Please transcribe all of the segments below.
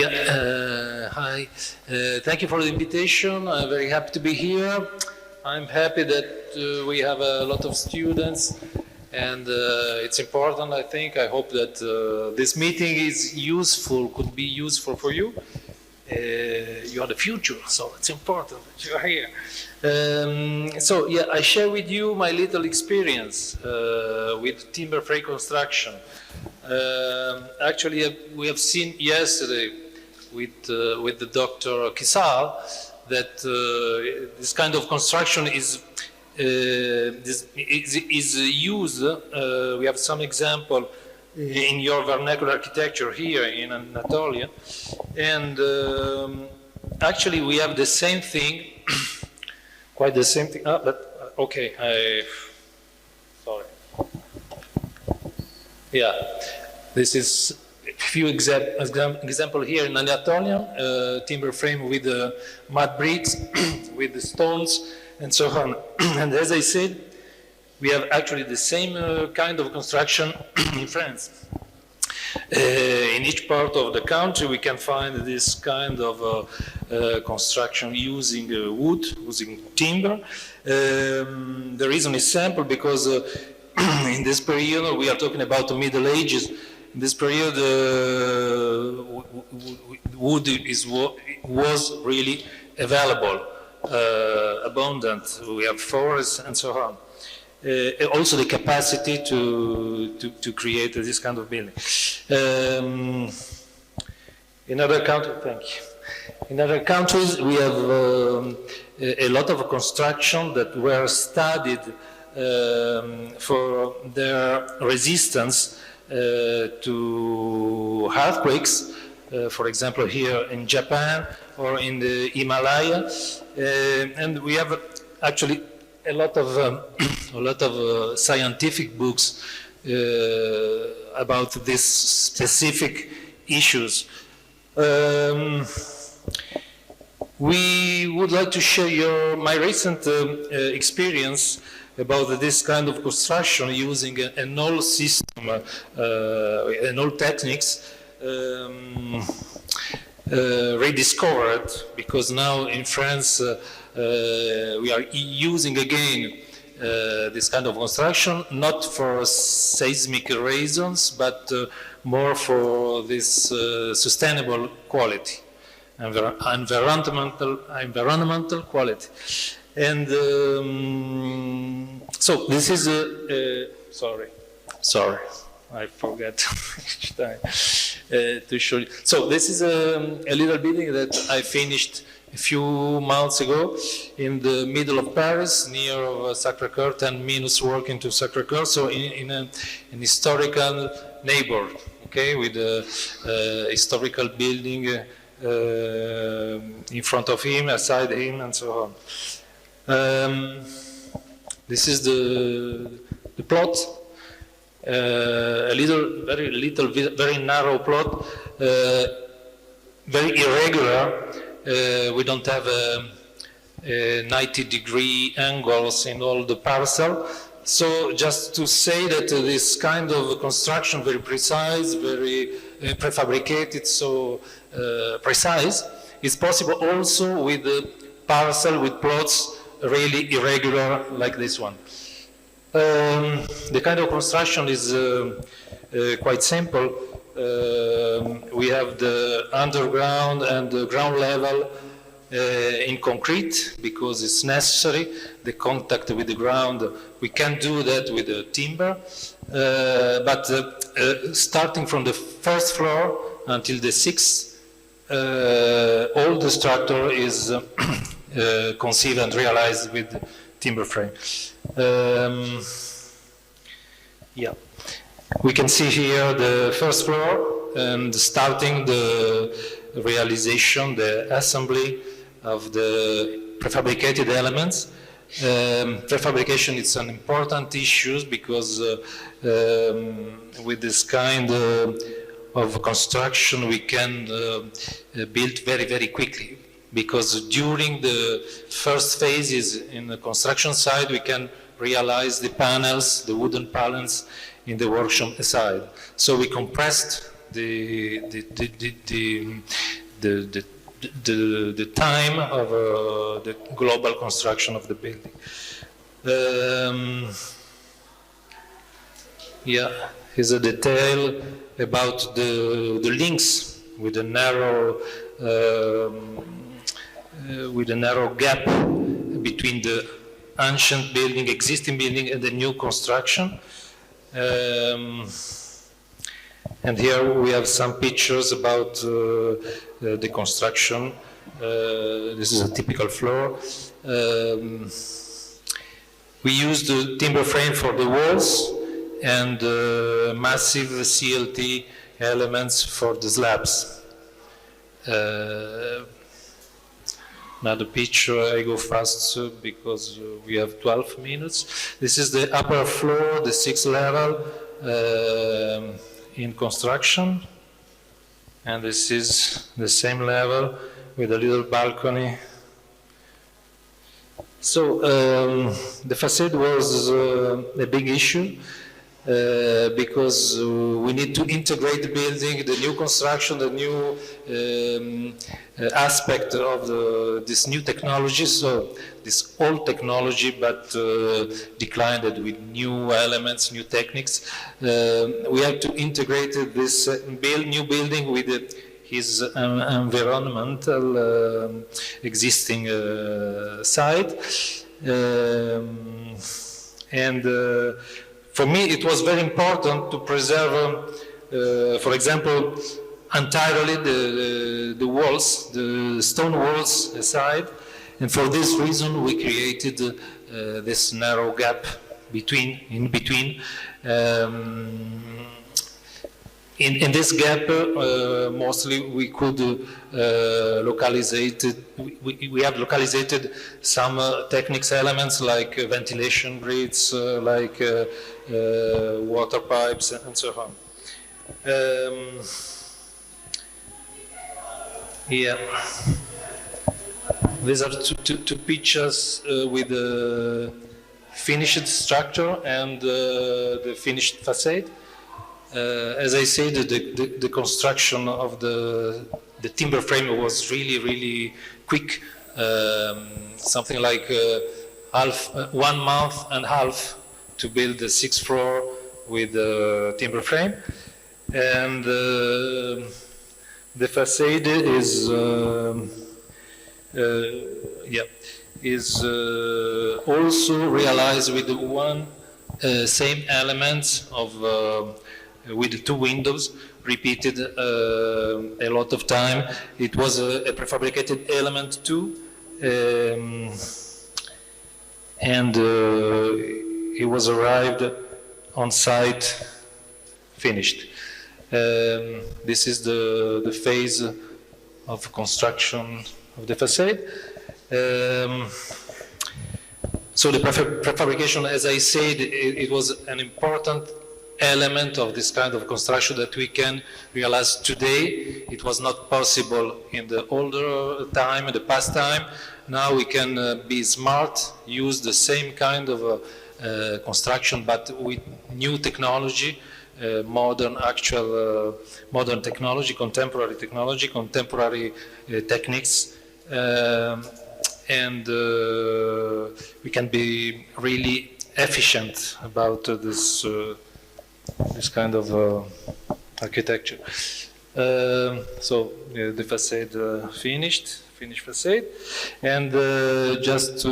Hi. Thank you for the invitation. I'm very happy to be here. I'm happy that we have a lot of students, and it's important, I think. I hope that this meeting is useful, could be useful for you. You are the future, so it's important that you are here. I share with you my little experience with timber frame construction. Actually, we have seen yesterday with the Dr. Kisal that this kind of construction is used. We have some example in your vernacular architecture here in Anatolia, and actually we have the same thing, quite the same thing. But okay, sorry. Yeah, this is a few example here in Anatolia, timber frame with mud bricks, with the stones, and so on. And as I said, we have actually the same kind of construction in France. In each part of the country, we can find this kind of construction using wood, using timber. The reason is simple because in this period, we are talking about the Middle Ages. In this period, wood was really available, abundant. We have forests and so on. Also the capacity to create this kind of building. In other countries, thank you. In other countries, we have a lot of construction that were studied for their resistance to earthquakes. For example, here in Japan or in the Himalaya, and we have actually a lot of scientific books about these specific issues. We would like to share my recent experience about this kind of construction using an old system, an old techniques rediscovered, because now in France we are using again this kind of construction, not for seismic reasons, but more for this sustainable quality, environmental quality. And so this is sorry, I forget each time to show you. So this is a little building that I finished a few months ago in the middle of Paris, near Sacré-Cœur, 10 minutes walking to Sacré-Cœur, so in an historical neighborhood, okay, with a historical building in front of him, aside him, and so on. This is the plot, very narrow plot, very irregular. We don't have 90-degree angles in all the parcel. So just to say that this kind of construction, very precise, very prefabricated, so precise, is possible also with the parcel, with plots really irregular like this one. The kind of construction is quite simple. We have the underground and the ground level in concrete because it's necessary. The contact with the ground, we can do that with the timber. But starting from the first floor until the sixth, all the structure is conceived and realized with timber frame. Yeah. We can see here the first floor and starting the realization, the assembly of the prefabricated elements. Prefabrication is an important issue because with this kind of construction we can build very, very quickly, because during the first phases in the construction side we can realize the panels, the wooden panels in the workshop side. So we compressed the the time of the global construction of the building. Yeah, here's a detail about the links with a narrow gap between the ancient building, existing building, and the new construction. And here we have some pictures about the construction. This is a typical floor. We used the timber frame for the walls and massive CLT elements for the slabs. Another picture, I go fast because we have 12 minutes. This is the upper floor, the 6th level in construction. And this is the same level with a little balcony. So the facade was a big issue because we need to integrate the building, the new construction, the new aspect of this new technology. So this old technology, but declined with new elements, new techniques. We have to integrate this new building with his environmental existing site. For me, it was very important to preserve, for example, entirely the walls, the stone walls aside. And for this reason, we created this narrow gap in between. In this gap, mostly we could we have localized some techniques elements like ventilation grids, like water pipes, and so on. Yeah, these are two pictures with the finished structure and the finished facade. As I said, the construction of the timber frame was really quick, something like 1 month and a half to build the 6th floor with the timber frame. And the facade is also realized with one same elements of with the 2 windows repeated a lot of time. It was a prefabricated element too, and it was arrived on site finished. This is the phase of construction of the facade. So the prefabrication, as I said, it was an important element of this kind of construction that we can realize today. It was not possible in the older time, in the past time. Now we can be smart, use the same kind of construction, but with new technology, modern technology, contemporary techniques, and we can be really efficient about this kind of architecture. So the facade finished facade, and just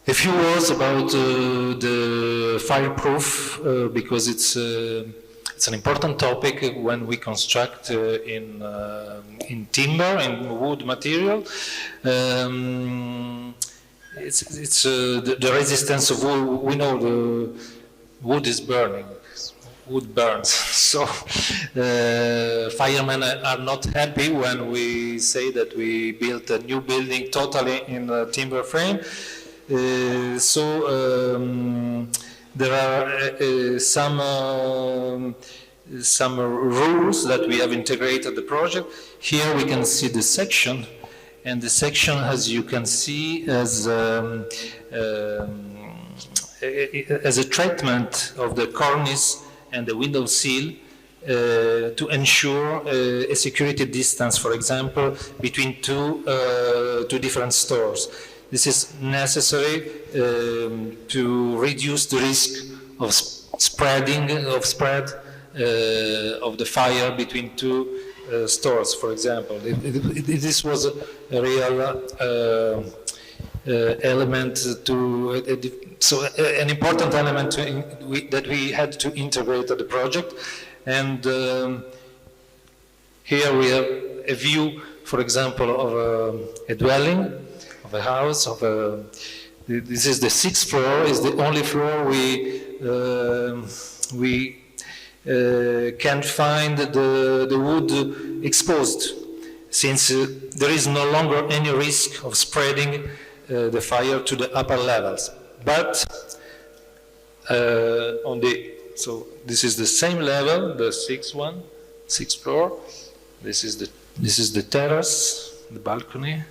a few words about the fireproof, because it's an important topic when we construct in timber, in wood material. It's the resistance of wood. We know the wood is burning. Wood burns. So firemen are not happy when we say that we built a new building totally in a timber frame. There are some rules that we have integrated the project. Here we can see the section, and the section, as you can see, as a treatment of the cornice and the window sill to ensure a security distance, for example, between two different stores. This is necessary to reduce the risk of spread of the fire between two stores, for example. This was a real element an important element that we had to integrate at the project. And here we have a view, for example, of a dwelling, of a house, this is the 6th floor, is the only floor we can find the wood exposed, since there is no longer any risk of spreading the fire to the upper levels. But so this is the same level, the 6th floor. This is the terrace, the balcony.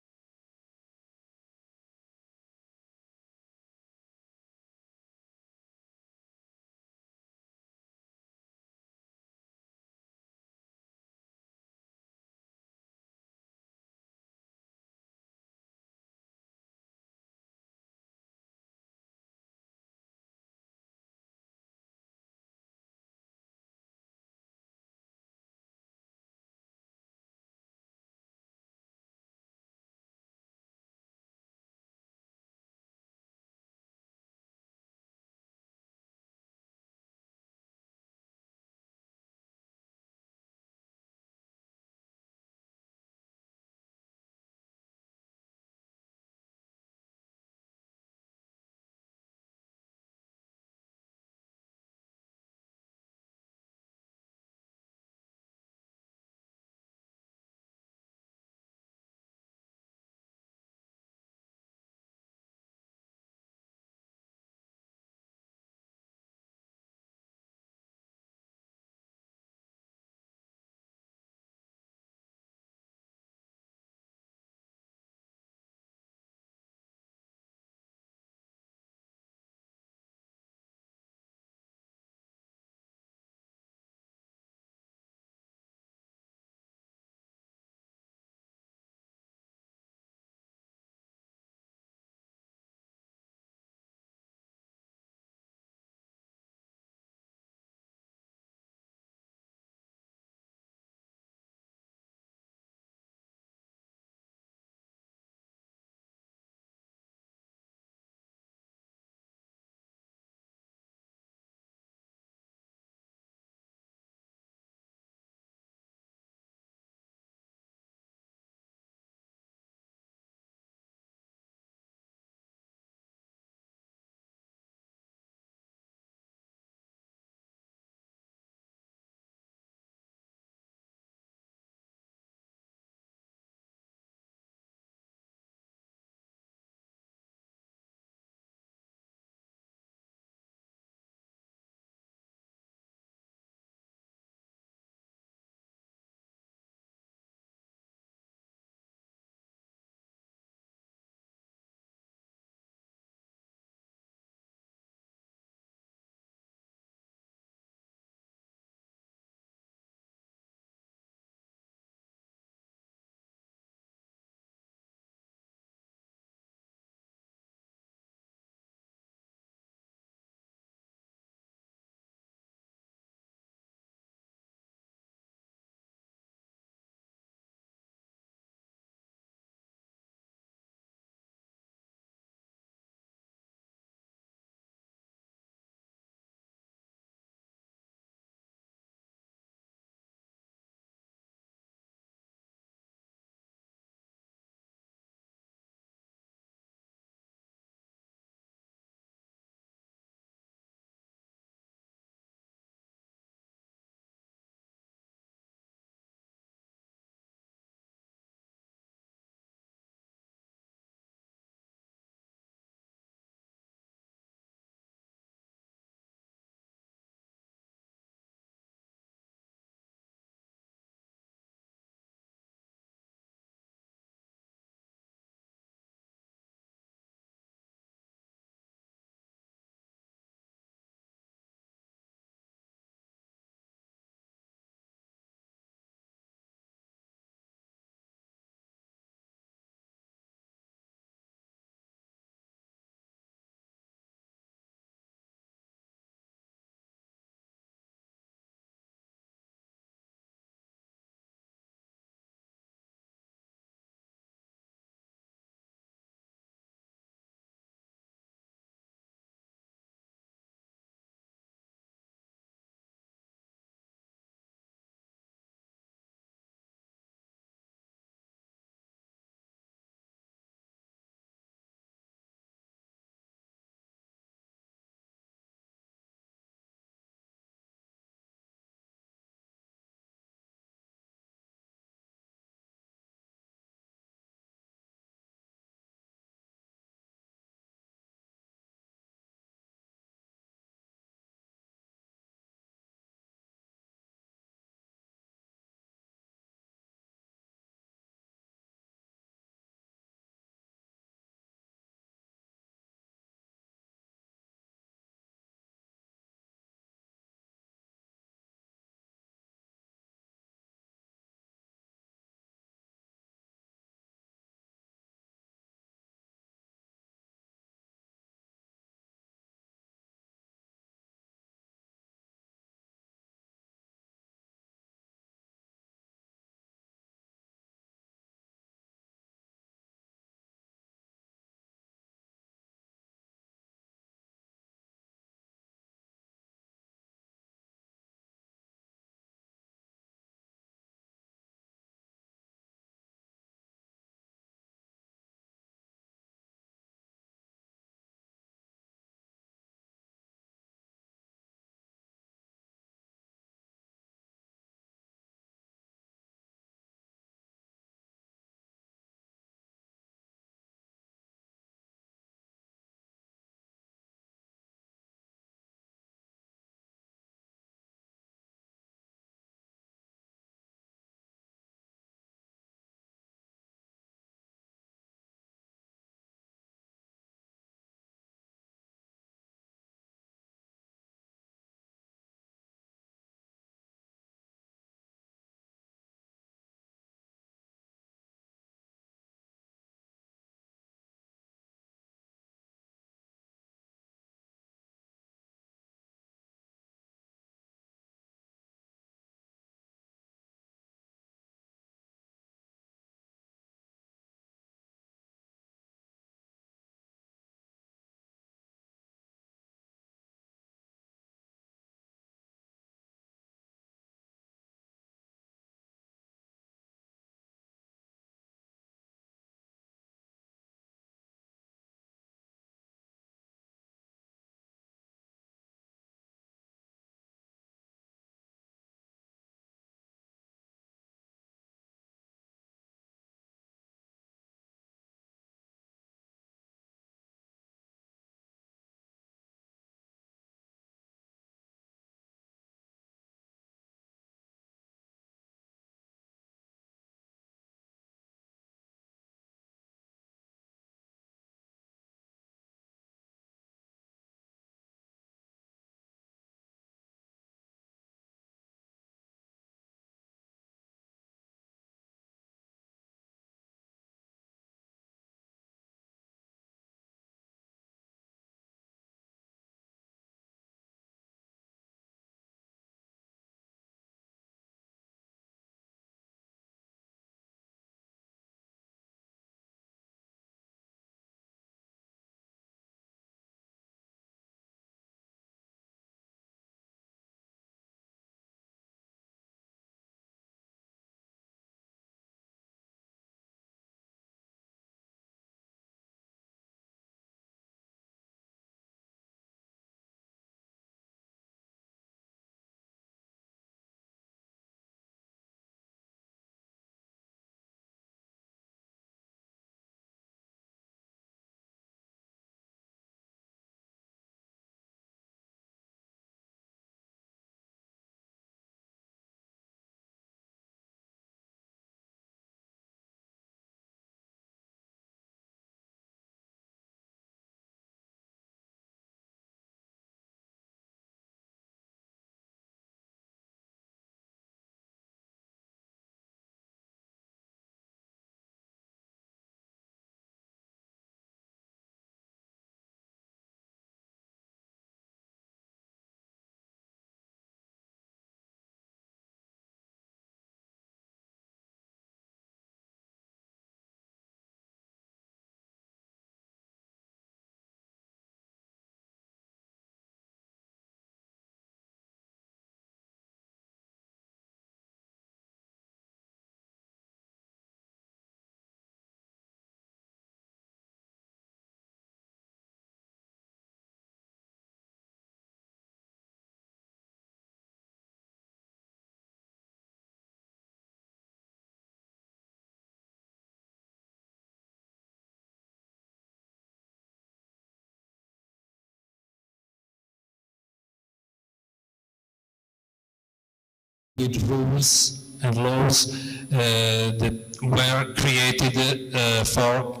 with rules and laws that were created for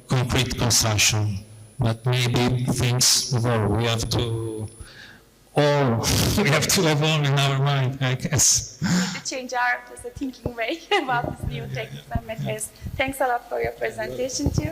concrete construction. But maybe things evolve. We have to evolve in our mind, I guess. We need to change our thinking way about these new techniques and methods. Thanks a lot for your presentation too.